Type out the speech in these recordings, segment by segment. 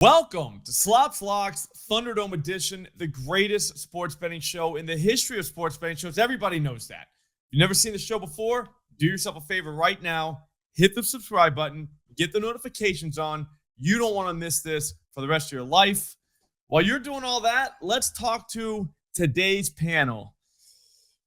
Welcome to Slop's Locks Thunderdome edition, the greatest sports betting show in the history of sports betting shows. Everybody knows that. If you've never seen the show before, do yourself a favor right now. Hit the subscribe button. Get the notifications on. You don't want to miss this for the rest of your life. While you're doing all that, let's talk to today's panel.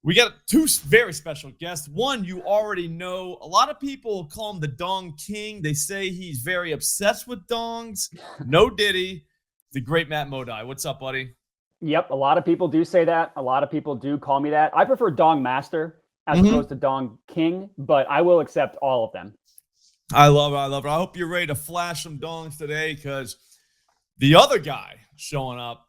We got two very special guests. One, you already know. A lot of people call him the Dong King. They say he's very obsessed with dongs. No diddy. The great Matt Modi. What's up, buddy? Yep, a lot of people do say that. A lot of people do call me that. I prefer Dong Master as opposed to Dong King, but I will accept all of them. I love it. I hope you're ready to flash some dongs today, because the other guy showing up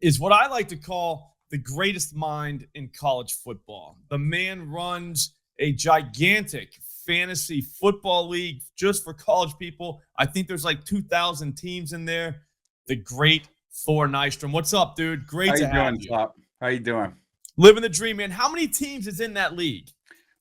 is what I like to call the greatest mind in college football. The man runs a gigantic fantasy football league just for college people. I think there's like 2,000 teams in there. The great Thor Nystrom. What's up, dude? Great to have you. Slop? How you doing? Living the dream, man. How many teams is in that league?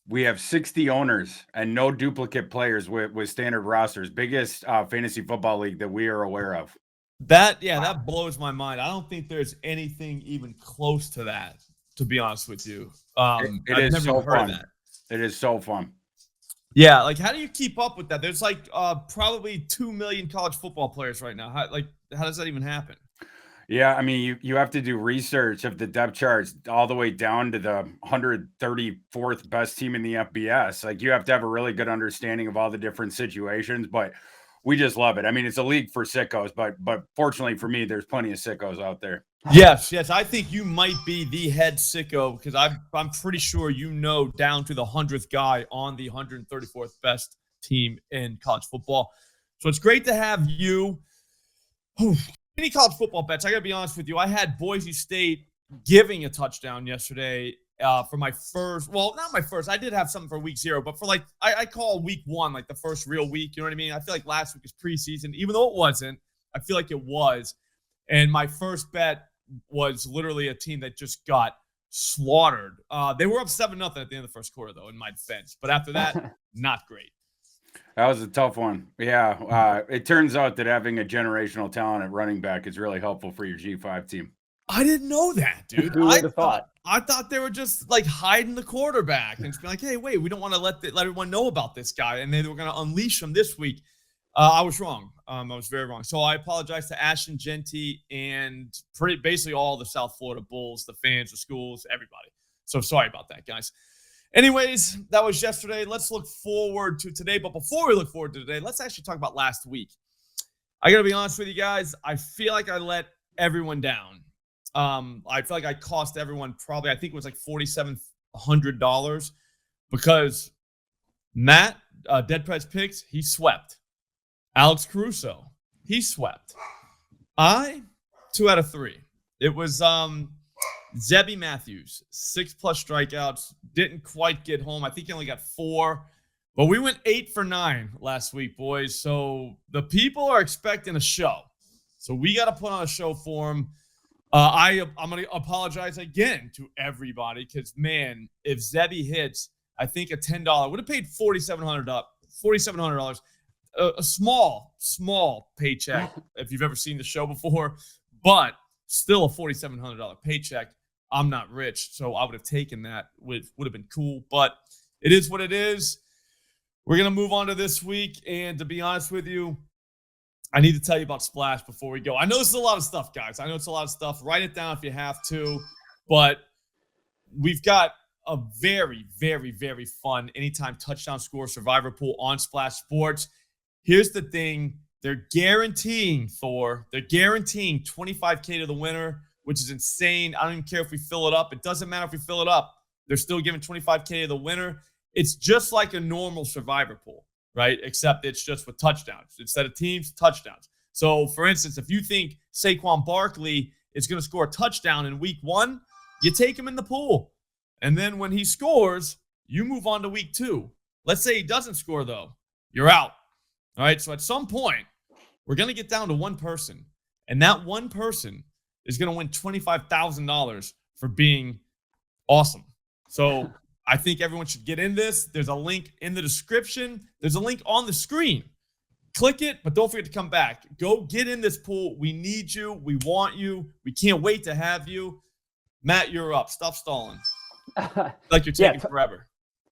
We have 60 owners and no duplicate players with standard rosters. Biggest fantasy football league that we are aware of. That blows my mind. I don't think there's anything even close to that, to be honest with you. I've never so heard fun. of that. It is so fun. Yeah, like how do you keep up with that? There's like probably 2 million college football players right now. How does that even happen? Yeah, I mean, you have to do research of the depth charts all the way down to the 134th best team in the FBS. Like, you have to have a really good understanding of all the different situations, but we just love it. I mean, it's a league for sickos, but fortunately for me, there's plenty of sickos out there. Yes. I think you might be the head sicko, because I'm pretty sure you know down to the 100th guy on the 134th best team in college football. So it's great to have you. Any college football bets, I got to be honest with you. I had Boise State giving a touchdown yesterday for my first. Well, not my first. I did have something for week 0, but for I call week 1 like the first real week. You know what I mean? I feel like last week was preseason, even though it wasn't. I feel like it was. And my first bet was literally a team that just got slaughtered. They were up 7-0 at the end of the first quarter, though, in my defense. But after that, not great. That was a tough one. Yeah. It turns out that having a generational talent at running back is really helpful for your G5 team. I didn't know that, dude. Who would have thought? I thought they were just like hiding the quarterback and just be like, hey, wait, we don't want to let everyone know about this guy. And they were going to unleash him this week. I was wrong. I was very wrong. So I apologize to Ashton Genty and basically all the South Florida Bulls, the fans, the schools, everybody. So sorry about that, guys. Anyways, that was yesterday. Let's look forward to today. But before we look forward to today, let's actually talk about last week. I got to be honest with you guys. I feel like I let everyone down. I feel like I cost everyone probably, I think it was like $4,700, because Matt, Dead Prez Picks, he swept. Alex Caruso, he swept. I, 2 out of 3. It was Zebby Matthews, 6+ strikeouts, didn't quite get home. I think he only got 4, but we went 8 for 9 last week, boys. So the people are expecting a show. So we got to put on a show for them. I'm going to apologize again to everybody, because, man, if Zebby hits, I think a $10 would have paid $4,700. A small paycheck if you've ever seen the show before, but still a $4,700 paycheck. I'm not rich, so I would have taken that. Would have been cool, but it is what it is. We're going to move on to this week, and to be honest with you, I need to tell you about Splash before we go. I know this is a lot of stuff, guys. I know it's a lot of stuff. Write it down if you have to, but we've got a very, very, very fun anytime touchdown score survivor pool on Splash Sports. Here's the thing. They're guaranteeing, Thor, they're guaranteeing $25K to the winner, which is insane. I don't even care if we fill it up. It doesn't matter if we fill it up. They're still giving $25K to the winner. It's just like a normal survivor pool, right? Except it's just with touchdowns. Instead of teams, touchdowns. So, for instance, if you think Saquon Barkley is going to score a touchdown in week 1, you take him in the pool. And then when he scores, you move on to week 2. Let's say he doesn't score, though. You're out. All right, so at some point, we're going to get down to one person, and that one person is going to win $25,000 for being awesome. So I think everyone should get in this. There's a link in the description. There's a link on the screen. click it, but don't forget to come back. Go get in this pool. We need you. We want you. We can't wait to have you. Matt, you're up. Stop stalling. Like you're taking forever.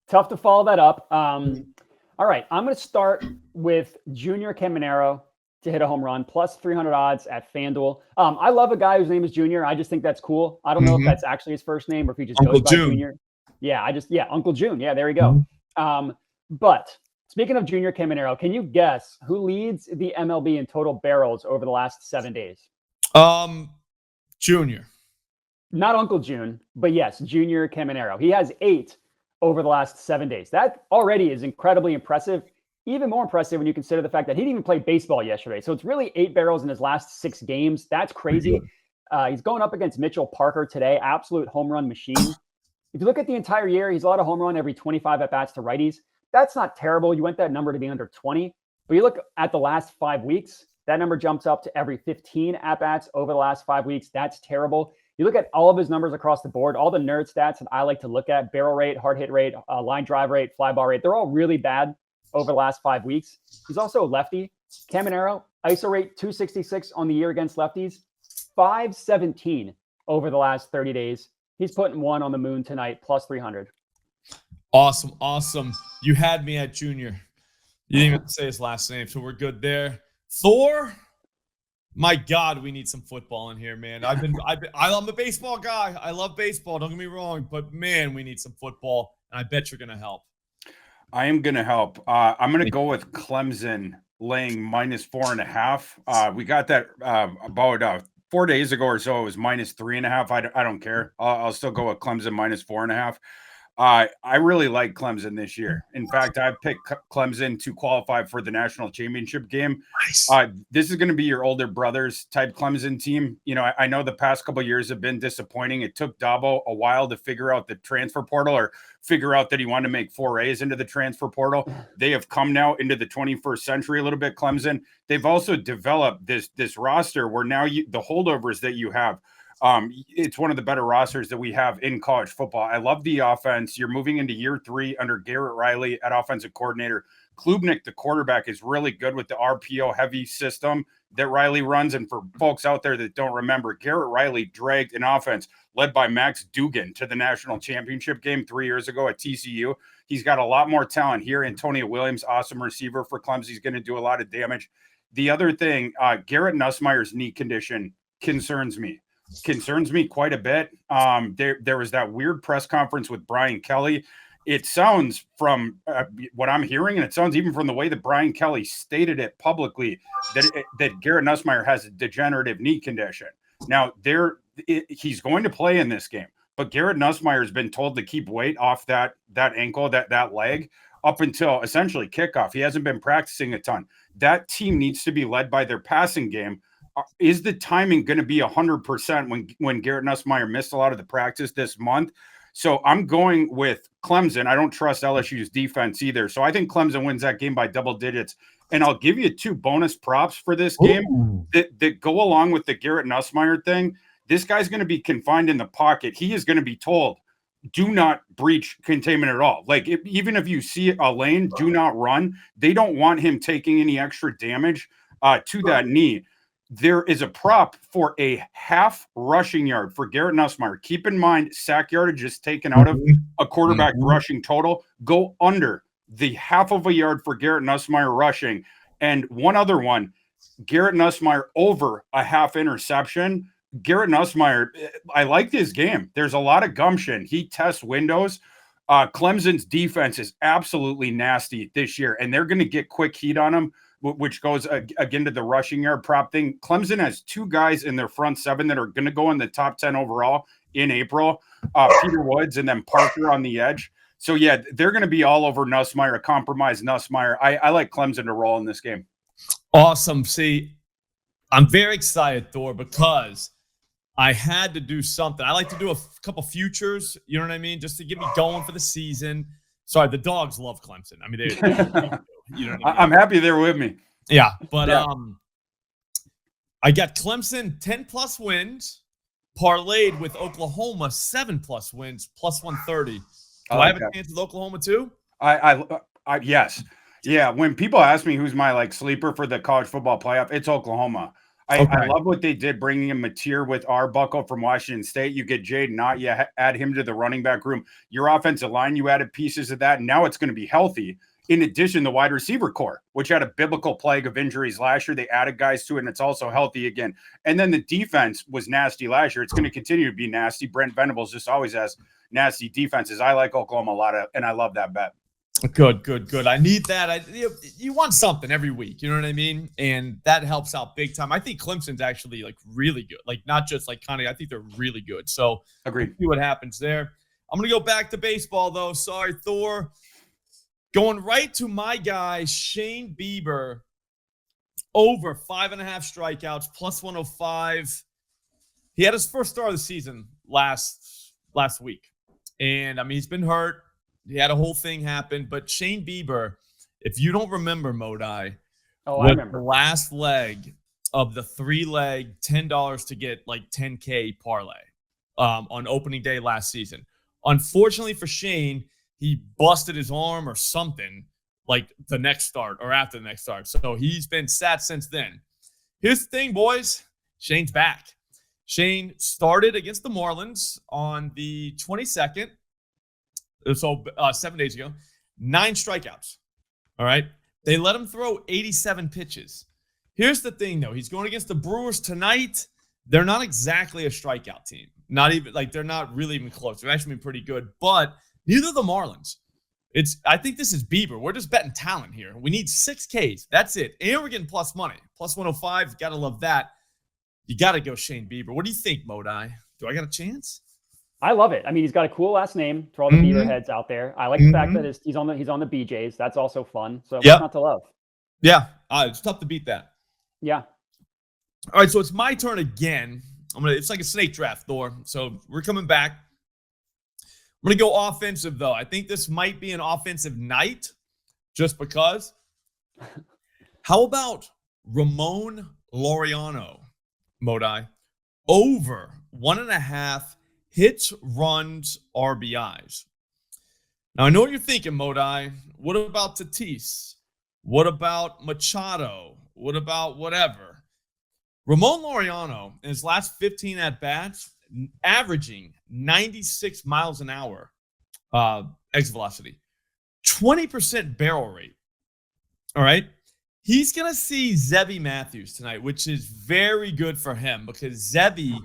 Tough to follow that up. All right, I'm going to start with Junior Caminero to hit a home run, plus 300 odds at FanDuel. I love a guy whose name is Junior. I just think that's cool. I don't know if that's actually his first name or if he just Uncle goes by June. Junior. Yeah, Uncle June. Yeah, there we go. But speaking of Junior Caminero, can you guess who leads the MLB in total barrels over the last 7 days? Junior. Not Uncle June, but yes, Junior Caminero. He has 8 over the last 7 days. That already is incredibly impressive. Even more impressive when you consider the fact that he didn't even play baseball yesterday. So it's really 8 barrels in his last 6 games. That's crazy. He's going up against Mitchell Parker today. Absolute home run machine. If you look at the entire year, he's allowed a home run every 25 at-bats to righties. That's not terrible. You want that number to be under 20. But you look at the last 5 weeks, that number jumps up to every 15 at-bats over the last 5 weeks. That's terrible. You look at all of his numbers across the board, all the nerd stats that I like to look at, barrel rate, hard hit rate, line drive rate, fly ball rate, they're all really bad over the last 5 weeks. He's also a lefty. Caminero, ISO rate 266 on the year against lefties, 517 over the last 30 days. He's putting one on the moon tonight, plus 300. Awesome. You had me at Junior. You didn't even say his last name, so we're good there. Thor, my God, we need some football in here, man. I'm a baseball guy. I love baseball. Don't get me wrong, but man, we need some football, and I bet you're gonna help. I am going to help. I'm going to go with Clemson laying minus 4.5. We got that about 4 days ago or so. It was minus 3.5. I don't care. I'll still go with Clemson minus 4.5. I really like Clemson this year. In fact, I picked Clemson to qualify for the national championship game. Nice. This is going to be your older brothers type Clemson team. You know, I know the past couple of years have been disappointing. It took Dabo a while to figure out the transfer portal or figure out that he wanted to make forays into the transfer portal. They have come now into the 21st century a little bit, Clemson. They've also developed this roster where now the holdovers that you have, it's one of the better rosters that we have in college football. I love the offense. You're moving into year 3 under Garrett Riley at offensive coordinator. Klubnik, the quarterback, is really good with the RPO heavy system that Riley runs. And for folks out there that don't remember, Garrett Riley dragged an offense led by Max Duggan to the national championship game 3 years ago at TCU. He's got a lot more talent here. Antonio Williams, awesome receiver for Clemson. He's going to do a lot of damage. The other thing, Garrett Nussmeier's knee condition concerns me quite a bit. There was that weird press conference with Brian Kelly. It sounds from what I'm hearing, and it sounds even from the way that Brian Kelly stated it publicly, that Garrett Nussmeier has a degenerative knee condition. Now, he's going to play in this game, but Garrett Nussmeier has been told to keep weight off that ankle, that leg, up until essentially kickoff. He hasn't been practicing a ton. That team needs to be led by their passing game. Is the timing going to be 100% when Garrett Nussmeier missed a lot of the practice this month? So I'm going with Clemson. I don't trust LSU's defense either. So I think Clemson wins that game by double digits. And I'll give you 2 bonus props for this game that go along with the Garrett Nussmeier thing. This guy's going to be confined in the pocket. He is going to be told, do not breach containment at all. Like, even if you see a lane, do not run. They don't want him taking any extra damage to that knee. There is a prop for a half rushing yard for Garrett Nussmeier. Keep in mind, sack yardage is taken out of a quarterback rushing total. Go under the half of a yard for Garrett Nussmeier rushing. And one other one, Garrett Nussmeier over a half interception. Garrett Nussmeier, I like this game. There's a lot of gumption. He tests windows. Clemson's defense is absolutely nasty this year, and they're going to get quick heat on him, which goes again to the rushing yard prop thing. Clemson has 2 guys in their front 7 that are going to go in the top 10 overall in April, Peter Woods and then Parker on the edge. So, yeah, they're going to be all over Nussmeier, a compromised Nussmeier. I like Clemson to roll in this game. Awesome. See, I'm very excited, Thor, because I had to do something. I like to do a couple futures, you know what I mean, just to get me going for the season. Sorry, the dogs love Clemson. I mean, they you know what I mean? I'm happy they're with me. Yeah, but I got Clemson 10+ wins parlayed with Oklahoma 7+ wins plus 130. Do I have a chance with Oklahoma too? Yes. Yeah, when people ask me who's my like sleeper for the college football playoff, it's Oklahoma. I Okay. love what they did bringing in Mateer with Arbuckle from Washington State. You get Jade Knott, you add him to the running back room. Your offensive line, you added pieces of that, and now it's going to be healthy. In addition, the wide receiver core, which had a biblical plague of injuries last year, they added guys to it, and it's also healthy again. And then the defense was nasty last year. It's going to continue to be nasty. Brent Venables just always has nasty defenses. I like Oklahoma a lot, and I love that bet. Good. I need that. You want something every week, you know what I mean? And that helps out big time. I think Clemson's actually like really good. Like not just like kind of, I think they're really good. So Agreed. We'll see what happens there. I'm going to go back to baseball though. Sorry, Thor. Going right to my guy, Shane Bieber, over 5.5 strikeouts, plus 105. He had his first start of the season last week. And I mean, he's been hurt. He had a whole thing happen, but Shane Bieber, if you don't remember, Modi, I the remember. last leg of the 3-leg $10 to get like 10K parlay on opening day last season. Unfortunately for Shane, he busted his arm or something like the next start or after the next start. So he's been sat since then. Here's the thing, boys. Shane's back. Shane started against the Marlins on the 22nd. So 7 days ago, 9 strikeouts. All right. They let him throw 87 pitches. Here's the thing, though. He's going against the Brewers tonight. They're not exactly a strikeout team. Not even like they're not really even close. They're actually been pretty good, but neither the Marlins. I think this is Bieber. We're just betting talent here. We need 6 Ks. That's it. And we're getting plus money. Plus 105. Got to love that. You got to go Shane Bieber. What do you think, Modi? Do I got a chance? I love it. I mean, he's got a cool last name for all the Bieber heads out there. I like the fact that he's on the BJs. That's also fun. So what's not to love? Yeah, it's tough to beat that. Yeah. All right, so it's my turn again. It's like a snake draft, Thor. So we're coming back. I'm gonna go offensive though. I think this might be an offensive night, just because. How about Ramon Laureano, Modi, over 1.5 hits, runs, RBIs. Now, I know what you're thinking, Modi. What about Tatis? What about Machado? What about whatever? Ramon Laureano, in his last 15 at-bats, averaging 96 miles an hour exit velocity, 20% barrel rate. All right? He's going to see Zebby Matthews tonight, which is very good for him because Zebby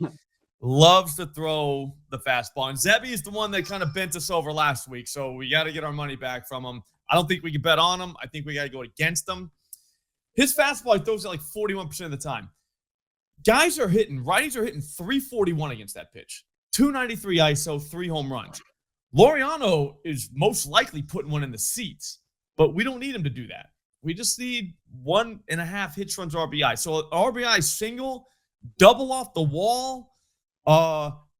loves to throw the fastball. And Zebby is the one that kind of bent us over last week, so we got to get our money back from him. I don't think we can bet on him. I think we got to go against him. His fastball, he throws it like 41% of the time. Righties are hitting 341 against that pitch. 293 ISO, 3 home runs. Laureano is most likely putting one in the seats, but we don't need him to do that. We just need 1.5 hits, runs, RBI. So RBI single, double off the wall,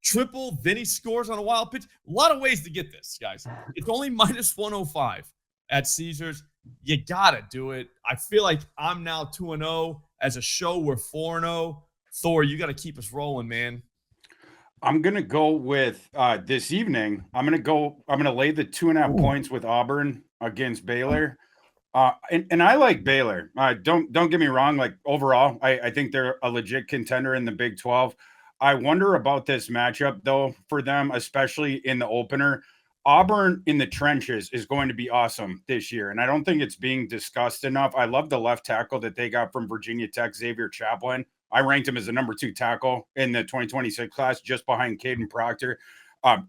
triple, then he scores on a wild pitch. A lot of ways to get this, guys. It's only minus 105 at Caesars. You got to do it. I feel like I'm now 2-0. As a show, we're 4-0. Thor, you got to keep us rolling, man. I'm going to go with this evening. I'm going to lay the 2.5 points with Auburn against Baylor. And I like Baylor. Don't get me wrong. Like overall, I think they're a legit contender in the Big 12. I wonder about this matchup though for them, especially in the opener. Auburn in the trenches is going to be awesome this year, and I don't think it's being discussed enough. I love the left tackle that they got from Virginia Tech, Xavier Chaplin. I ranked him as the number 2 tackle in the 2026 class, just behind Caden Proctor.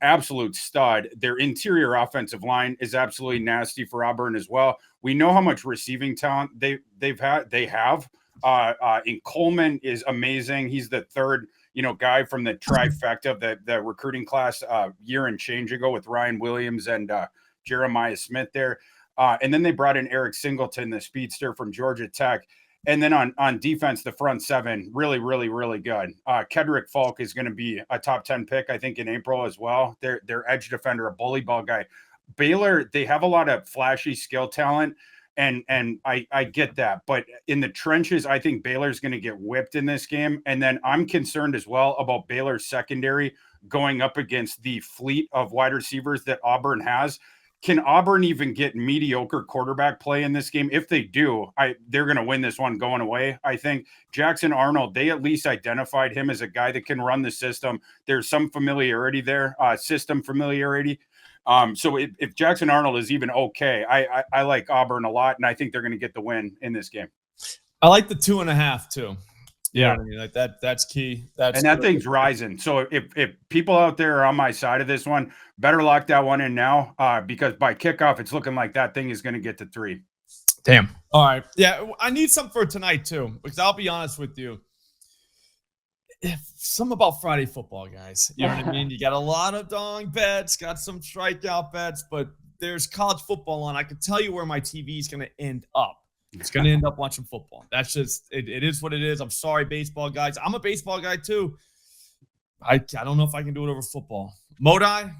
Absolute stud. Their interior offensive line is absolutely nasty for Auburn as well. We know how much receiving talent they have. And Coleman is amazing. He's the third, guy from the trifecta of the recruiting class year and change ago with Ryan Williams and Jeremiah Smith there. And then they brought in Eric Singleton, the speedster from Georgia Tech. And then on defense, the front seven, really, really, really good. Kedrick Falk is going to be a top 10 pick, I think, in April as well. Their edge defender, a bully ball guy. Baylor, they have a lot of flashy skill talent, and I get that. But in the trenches, I think Baylor's going to get whipped in this game. And then I'm concerned as well about Baylor's secondary going up against the fleet of wide receivers that Auburn has. can Auburn even get mediocre quarterback play in this game? If they do, they're going to win this one going away. I think Jackson Arnold, they at least identified him as a guy that can run the system. There's some familiarity there, system familiarity. So if Jackson Arnold is even okay, I like Auburn a lot, and I think they're going to get the win in this game. I like the 2.5 too. Yeah, I mean, like that's key. And that thing's rising. So if people out there are on my side of this one, better lock that one in now, because by kickoff, it's looking like that thing is going to get to 3. Damn. All right. Yeah, I need some for tonight too, because I'll be honest with you. Some about Friday football, guys. You know what I mean? You got a lot of dong bets, got some strikeout bets, but there's college football on. I can tell you where my TV is going to end up. It's going to end up watching football. That's just it is what it is. I'm sorry, baseball guys. I'm a baseball guy too. I don't know if I can do it over football. Modi,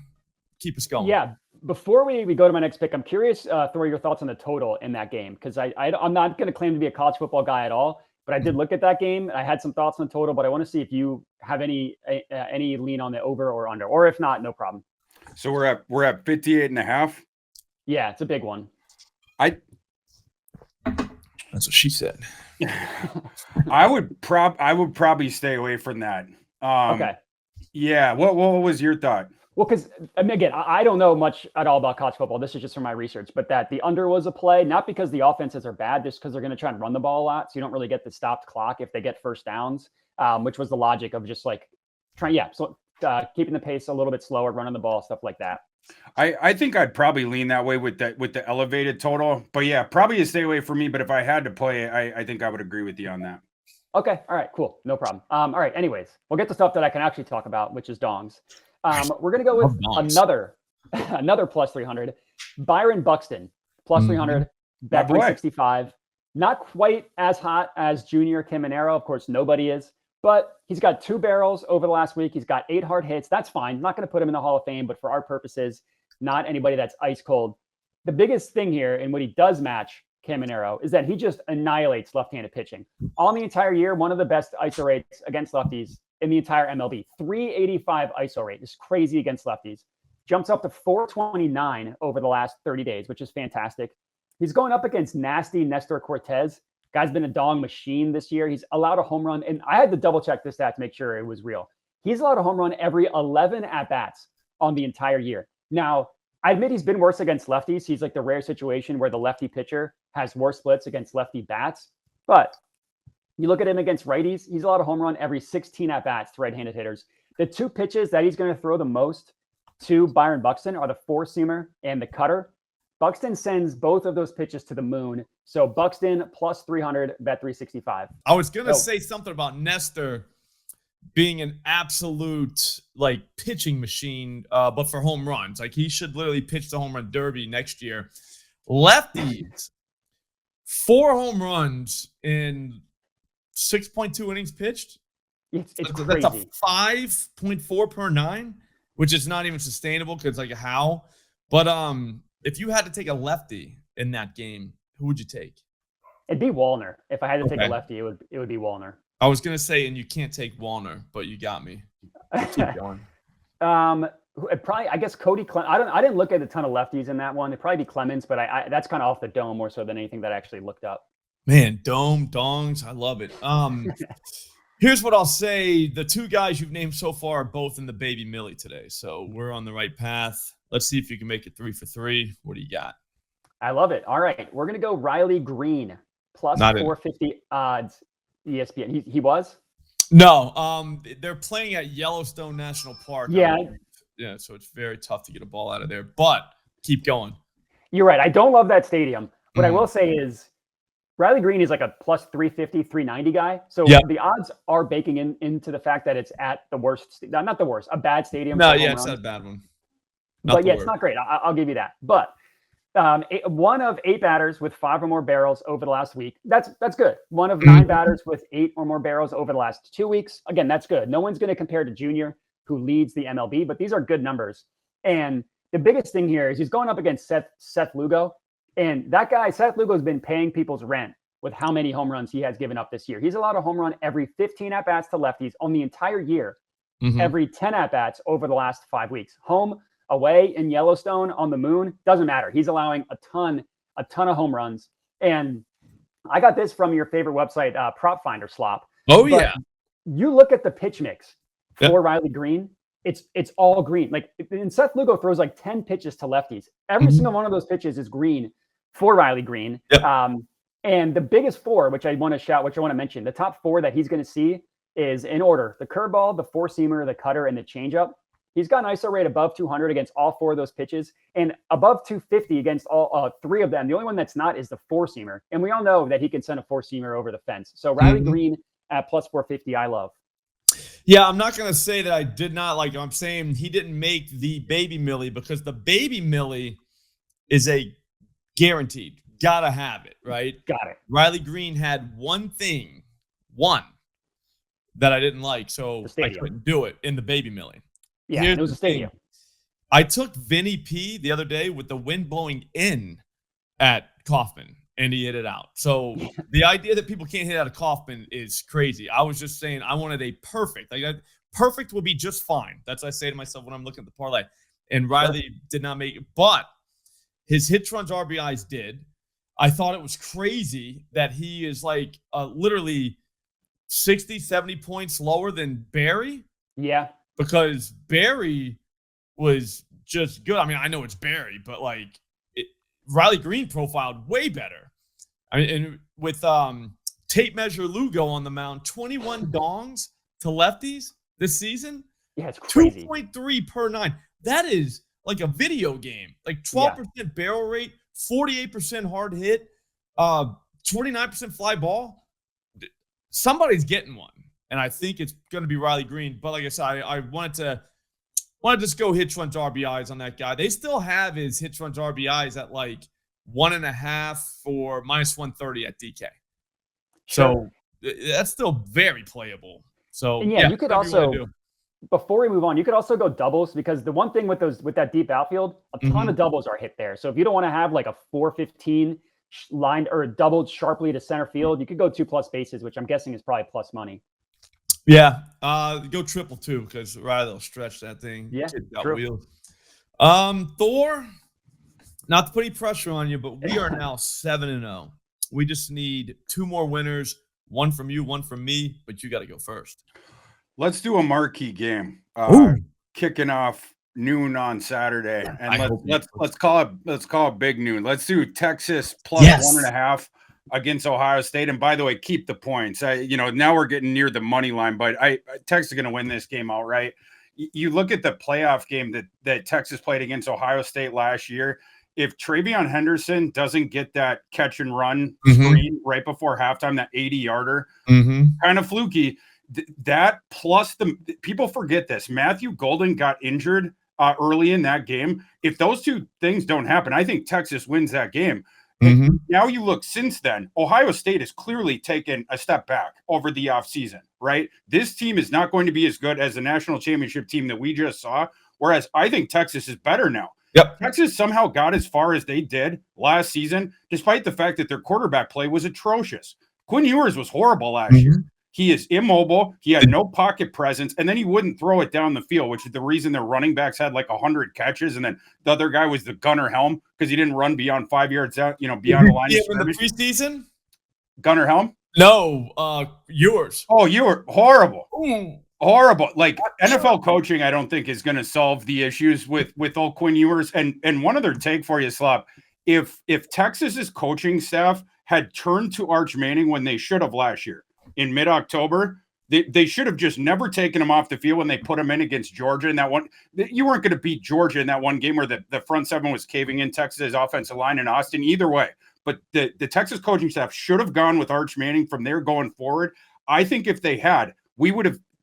keep us going. Yeah. Before we go to my next pick, I'm curious, Thor, your thoughts on the total in that game, because I'm not going to claim to be a college football guy at all, but I did look at that game. I had some thoughts on the total, but I want to see if you have any lean on the over or under, or if not, no problem. So we're at 58.5. Yeah, it's a big one. That's what she said. I would probably stay away from that. Okay. Yeah. What was your thought? Well, because I mean, again, I don't know much at all about college football. This is just from my research, but that the under was a play, not because the offenses are bad, just because they're going to try and run the ball a lot. So you don't really get the stopped clock if they get first downs, which was the logic of just like keeping the pace a little bit slower, running the ball, stuff like that. I think I'd probably lean that way with the elevated total, but yeah, probably a stay away for me. But if I had to play, I think I would agree with you on that. Okay. All right, cool. No problem. All right. Anyways, we'll get to stuff that I can actually talk about, which is dongs. We're going to go with another plus 300, Byron Buxton, plus 300, bet 365. Not quite as hot as Junior Caminero. Of course, nobody is. But he's got 2 barrels over the last week. He's got 8 hard hits. That's fine. I'm not going to put him in the Hall of Fame, but for our purposes, not anybody that's ice cold. The biggest thing here, and what he does match Caminero, is that he just annihilates left-handed pitching. On the entire year, one of the best ISO rates against lefties in the entire MLB. 385 ISO rate. It's crazy against lefties. Jumps up to 429 over the last 30 days, which is fantastic. He's going up against nasty Nestor Cortez. Guy's been a dong machine this year. He's allowed a home run, and I had to double check this stat to make sure it was real. He's allowed a home run every 11 at-bats on the entire year. Now, I admit he's been worse against lefties. He's like the rare situation where the lefty pitcher has worse splits against lefty bats. But you look at him against righties, he's allowed a home run every 16 at-bats to right-handed hitters. The 2 pitches that he's going to throw the most to Byron Buxton are the 4-seamer and the cutter. Buxton sends both of those pitches to the moon. So Buxton plus 300, bet 365. I was going to say something about Nestor being an absolute like pitching machine, but for home runs. Like he should literally pitch the home run derby next year. Lefties, 4 home runs in 6.2 innings pitched. It's that's crazy. A 5.4 per 9, which is not even sustainable because like how. But if you had to take a lefty in that game, who would you take? It'd be Wallner. If I had to take a lefty, it would be Wallner. I was gonna say, and you can't take Wallner, but you got me. Keep going. Probably, I guess Cody Clemens. I didn't look at a ton of lefties in that one. It'd probably be Clemens, but that's kind of off the dome more so than anything that I actually looked up. Man, dome, dongs, I love it. Here's what I'll say. The 2 guys you've named so far are both in the baby Millie today. So we're on the right path. Let's see if you can make it 3 for 3. What do you got? I love it. All right. We're going to go Riley Green plus 450 odds ESPN. He was? No. They're playing at Yellowstone National Park. Yeah. Yeah. So it's very tough to get a ball out of there, but keep going. You're right. I don't love that stadium. What I will say is Riley Green is like a plus 350, 390 guy. So the odds are baking into the fact that it's at the worst, not the worst, a bad stadium. No, yeah, it's not a bad one. But yeah, it's not great. I'll give you that. But 1 of 8 batters with 5 or more barrels over the last week. That's good. 1 of 9 batters with 8 or more barrels over the last 2 weeks. Again, that's good. No one's going to compare to Junior, who leads the MLB, but these are good numbers. And the biggest thing here is he's going up against Seth Lugo. And that guy, Seth Lugo, has been paying people's rent with how many home runs he has given up this year. He's allowed a home run every 15 at-bats to lefties on the entire year, every 10 at-bats over the last 5 weeks. Home away in Yellowstone on the moon. Doesn't matter. He's allowing a ton of home runs. And I got this from your favorite website, Prop Finder, Slop. Oh, But yeah. you look at the pitch mix for Yep. Riley Green, it's all green. Like, and Seth Lugo throws like 10 pitches to lefties. Every Mhm. single one of those pitches is green for Riley Green. Yep. And the biggest four, which I want to mention, the top four that he's going to see is in order: the curveball, the four-seamer, the cutter, and the changeup. He's got an ISO rate above 200 against all four of those pitches, and above 250 against all three of them. The only one that's not is the four-seamer. And we all know that he can send a four-seamer over the fence. So Riley Green at plus 450, I love. Yeah, I'm not going to say that I did not like him. I'm saying he didn't make the baby Millie, because the baby Millie is a guaranteed. Got to have it, right? Got it. Riley Green had one that I didn't like, so I couldn't do it in the baby Millie. Yeah, Here's it was the a stadium. thing. I took Vinny P the other day with the wind blowing in at Kaufman, and he hit it out. So the idea that people can't hit out of Kaufman is crazy. I was just saying I wanted a perfect. Like, perfect will be just fine. That's what I say to myself when I'm looking at the parlay. And Riley did not make it, but his hits, runs, RBIs did. I thought it was crazy that he is like literally 60, 70 points lower than Barry. Yeah. Because Barry was just good. I mean, I know it's Barry, but like Riley Green profiled way better. I mean, and with tape measure Lugo on the mound, 21 dongs to lefties this season. Yeah, it's crazy. 2.3 per 9. That is like a video game. Like 12% barrel rate, 48% hard hit, 29% fly ball. Somebody's getting one, and I think it's going to be Riley Green. But like I said, I wanted to just go hits, runs, RBIs on that guy. They still have his hits, runs, RBIs at like 1.5 for minus 130 at DK. So that's still very playable. So and you could also, before we move on, you could also go doubles, because the one thing with that deep outfield, a ton of doubles are hit there. So if you don't want to have like a 415 lined or doubled sharply to center field, you could go 2+ bases, which I'm guessing is probably plus money. Yeah, go triple too, because Riley will stretch that thing. Yeah, true. Thor, not to put any pressure on you, but we are now 7-0. We just need 2 more winners, one from you, one from me, but you got to go first. Let's do a marquee game. Kicking off noon on Saturday, and let's call it big noon. Let's do Texas plus 1.5 against Ohio State. And by the way, keep the points. Now we're getting near the money line, but Texas is going to win this game outright. You look at the playoff game that Texas played against Ohio State last year. If Travion Henderson doesn't get that catch and run screen right before halftime, that 80-yarder, kind of fluky. That plus people forget this. Matthew Golden got injured early in that game. If those two things don't happen, I think Texas wins that game. And now you look since then, Ohio State has clearly taken a step back over the offseason, right? This team is not going to be as good as the national championship team that we just saw, whereas I think Texas is better now. Yep. Texas somehow got as far as they did last season, despite the fact that their quarterback play was atrocious. Quinn Ewers was horrible last year. He is immobile. He had no pocket presence, and then he wouldn't throw it down the field, which is the reason their running backs had like 100 catches, and then the other guy was the Gunnar Helm because he didn't run beyond 5 yards out, beyond the line of scrimmage. In the preseason? Gunnar Helm? No, Ewers. Oh, you were horrible. Horrible. Like NFL coaching, I don't think is going to solve the issues with old Quinn Ewers. And one other take for you, Slop. If Texas's coaching staff had turned to Arch Manning when they should have last year, in mid-October, they should have just never taken him off the field when they put him in against Georgia in that one. You weren't going to beat Georgia in that one game where the front seven was caving in Texas' offensive line in Austin either way. But the Texas coaching staff should have gone with Arch Manning from there going forward. I think if they had,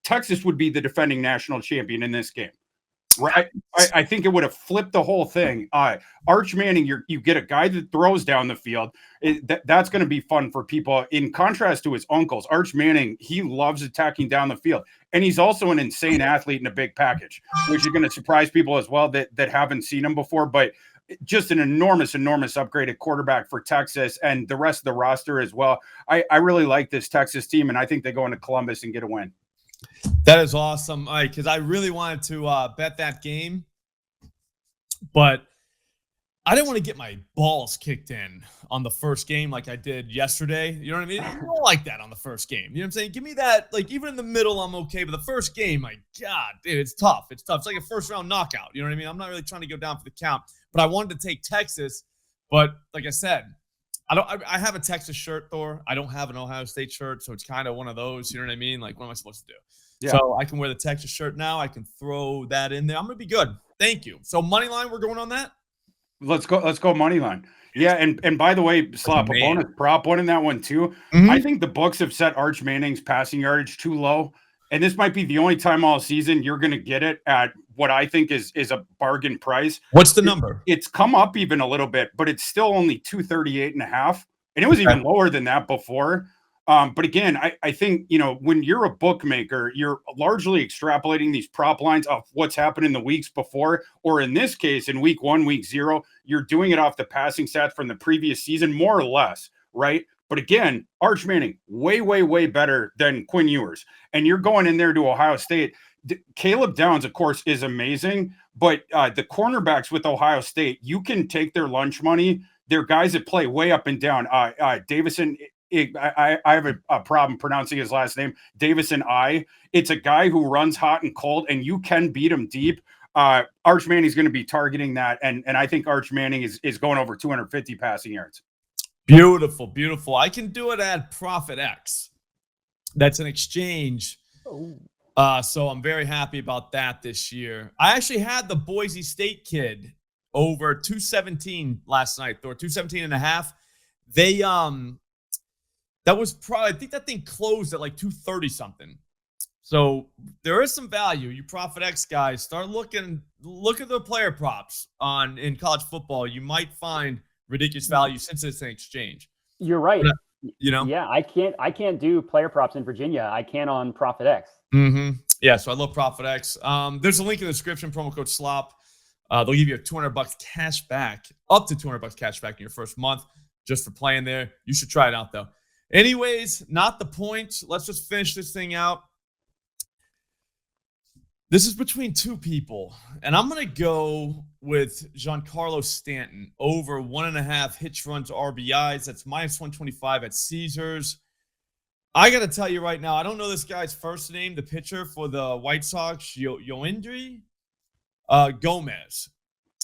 Texas would be the defending national champion in this game. Right, I think it would have flipped the whole thing. Arch Manning, you get a guy that throws down the field. That's going to be fun for people. In contrast to his uncles, Arch Manning, he loves attacking down the field, and he's also an insane athlete in a big package, which is going to surprise people as well that haven't seen him before. But just an enormous upgraded quarterback for Texas and the rest of the roster as well. I really like this Texas team, and I think they go into Columbus and get a win. That is awesome. All right, because I really wanted to bet that game. But I didn't want to get my balls kicked in on the first game like I did yesterday. You know what I mean? You don't like that on the first game. You know what I'm saying? Give me that, like, even in the middle, I'm okay. But the first game, my God, dude, it's tough. It's tough. It's like a first-round knockout. You know what I mean? I'm not really trying to go down for the count. But I wanted to take Texas. But like I said, I have a Texas shirt, Thor. I don't have an Ohio State shirt, so it's kind of one of those. You know what I mean? Like, what am I supposed to do? Yeah. So I can wear the Texas shirt now. I can throw that in there. I'm going to be good. Thank you. So, Moneyline, we're going on that? Let's go money line. Yeah, and by the way, Slop, a bonus prop one in that one too. I think the books have set Arch Manning's passing yardage too low, and this might be the only time all season you're going to get it at what I think is a bargain price. What's the number? It's come up even a little bit, but it's still only 238.5, and it was even lower than that before. But again, I think, when you're a bookmaker, you're largely extrapolating these prop lines off what's happened in the weeks before, or in this case, in week 1, week 0, you're doing it off the passing stats from the previous season, more or less, right? But again, Arch Manning, way, way, way better than Quinn Ewers. And you're going in there to Ohio State. Caleb Downs, of course, is amazing, but the cornerbacks with Ohio State, you can take their lunch money. They're guys that play way up and down. Davison, I have a problem pronouncing his last name, Davison I. It's a guy who runs hot and cold, and you can beat him deep. Arch Manning's going to be targeting that, and I think Arch Manning is going over 250 passing yards. Beautiful, beautiful. I can do it at Profit X. That's an exchange. So I'm very happy about that this year. I actually had the Boise State kid over 217 last night, or 217.5. They that was probably, I think that thing closed at like 230 something. So there is some value. You Profit X guys, start look at the player props in college football. You might find ridiculous value since it's an exchange. You're right. But, yeah, I can't do player props in Virginia. I can on Profit X. Yeah, so I love Profit X. There's a link in the description, promo code Slop. They'll give you a $200 cash back, up to $200 cash back in your first month just for playing there. You should try it out though. Anyways, not the point. Let's just finish this thing out. This is between two people, and I'm going to go with Giancarlo Stanton over 1.5 hits, runs, RBIs. That's minus 125 at Caesars. I got to tell you right now, I don't know this guy's first name, the pitcher for the White Sox, Yoendry Gomez.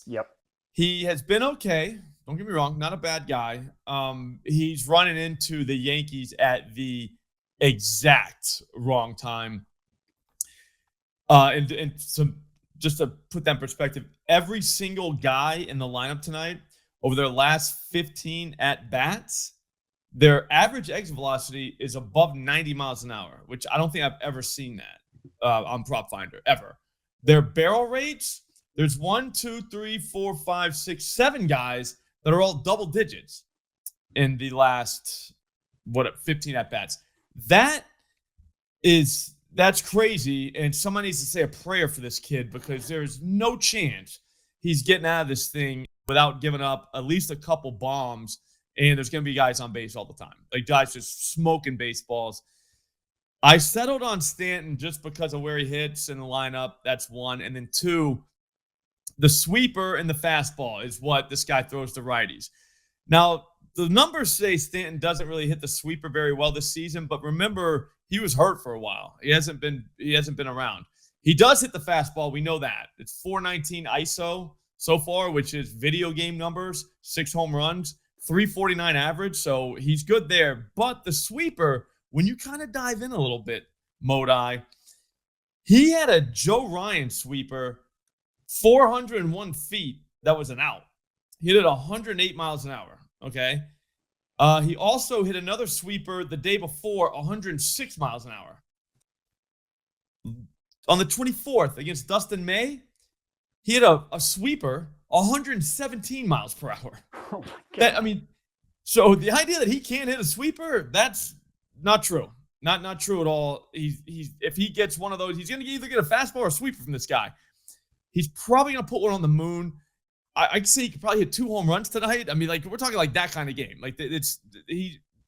Yep. He has been okay. Don't get me wrong, not a bad guy. He's running into the Yankees at the exact wrong time. And some, just to put that in perspective, every single guy in the lineup tonight, over their last 15 at-bats, their average exit velocity is above 90 miles an hour, which I don't think I've ever seen that on Prop Finder, ever. Their barrel rates, there's 1, 2, 3, 4, 5, 6, 7 guys that are all double digits in the last, 15 at-bats. That's crazy, and somebody needs to say a prayer for this kid because there's no chance he's getting out of this thing without giving up at least a couple bombs, and there's going to be guys on base all the time. Like, guys just smoking baseballs. I settled on Stanton just because of where he hits in the lineup. That's one. And then two, the sweeper and the fastball is what this guy throws to righties. Now, the numbers say Stanton doesn't really hit the sweeper very well this season, but remember, he was hurt for a while. He hasn't been around. He does hit the fastball. We know that. It's 419 ISO so far, which is video game numbers, 6 home runs, 349 average. So he's good there. But the sweeper, when you kind of dive in a little bit, Modi, he had a Joe Ryan sweeper, 401 feet. That was an out. He hit it 108 miles an hour. Okay. He also hit another sweeper the day before, 106 miles an hour. On the 24th against Dustin May, he hit a sweeper, 117 miles per hour. Oh my God. So the idea that he can't hit a sweeper, that's not true. Not true at all. If he gets one of those, he's going to either get a fastball or a sweeper from this guy. He's probably going to put one on the moon. I'd say he could probably hit 2 home runs tonight. We're talking like that kind of game. Like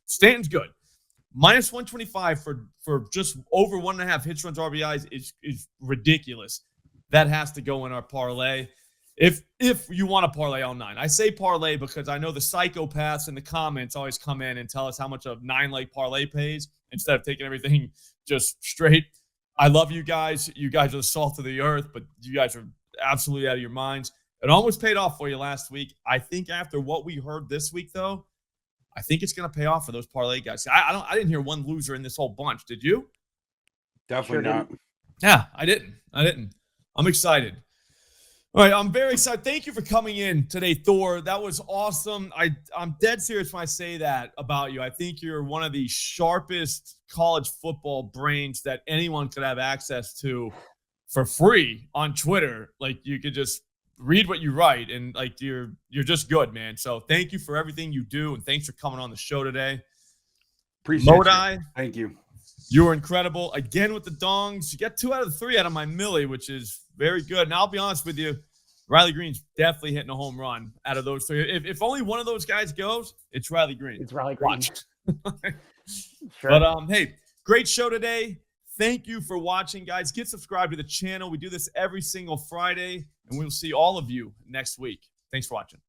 Stanton's good. Minus 125 for just over 1.5 hits, runs, RBIs is ridiculous. That has to go in our parlay. If you want to parlay all 9. I say parlay because I know the psychopaths in the comments always come in and tell us how much a 9-leg parlay pays instead of taking everything just straight. I love you guys. You guys are the salt of the earth, but you guys are absolutely out of your minds. It almost paid off for you last week. I think after what we heard this week, though, I think it's going to pay off for those parlay guys. I didn't hear one loser in this whole bunch. Did you? Definitely not. Yeah, I didn't. I'm excited. All right, I'm very excited. Thank you for coming in today, Thor. That was awesome. I'm dead serious when I say that about you. I think you're one of the sharpest college football brains that anyone could have access to for free on Twitter. Like, you could just read what you write, and like you're just good, man. So thank you for everything you do, and thanks for coming on the show today. Appreciate Modi, you. Thank you. You were incredible. Again with the dongs. You get 2 out of the 3 out of my Millie, which is very good. And I'll be honest with you, Riley Green's definitely hitting a home run out of those 3. If only one of those guys goes, it's Riley Green. It's Riley Green. Sure. But hey, great show today. Thank you for watching, guys. Get subscribed to the channel. We do this every single Friday, and we'll see all of you next week. Thanks for watching.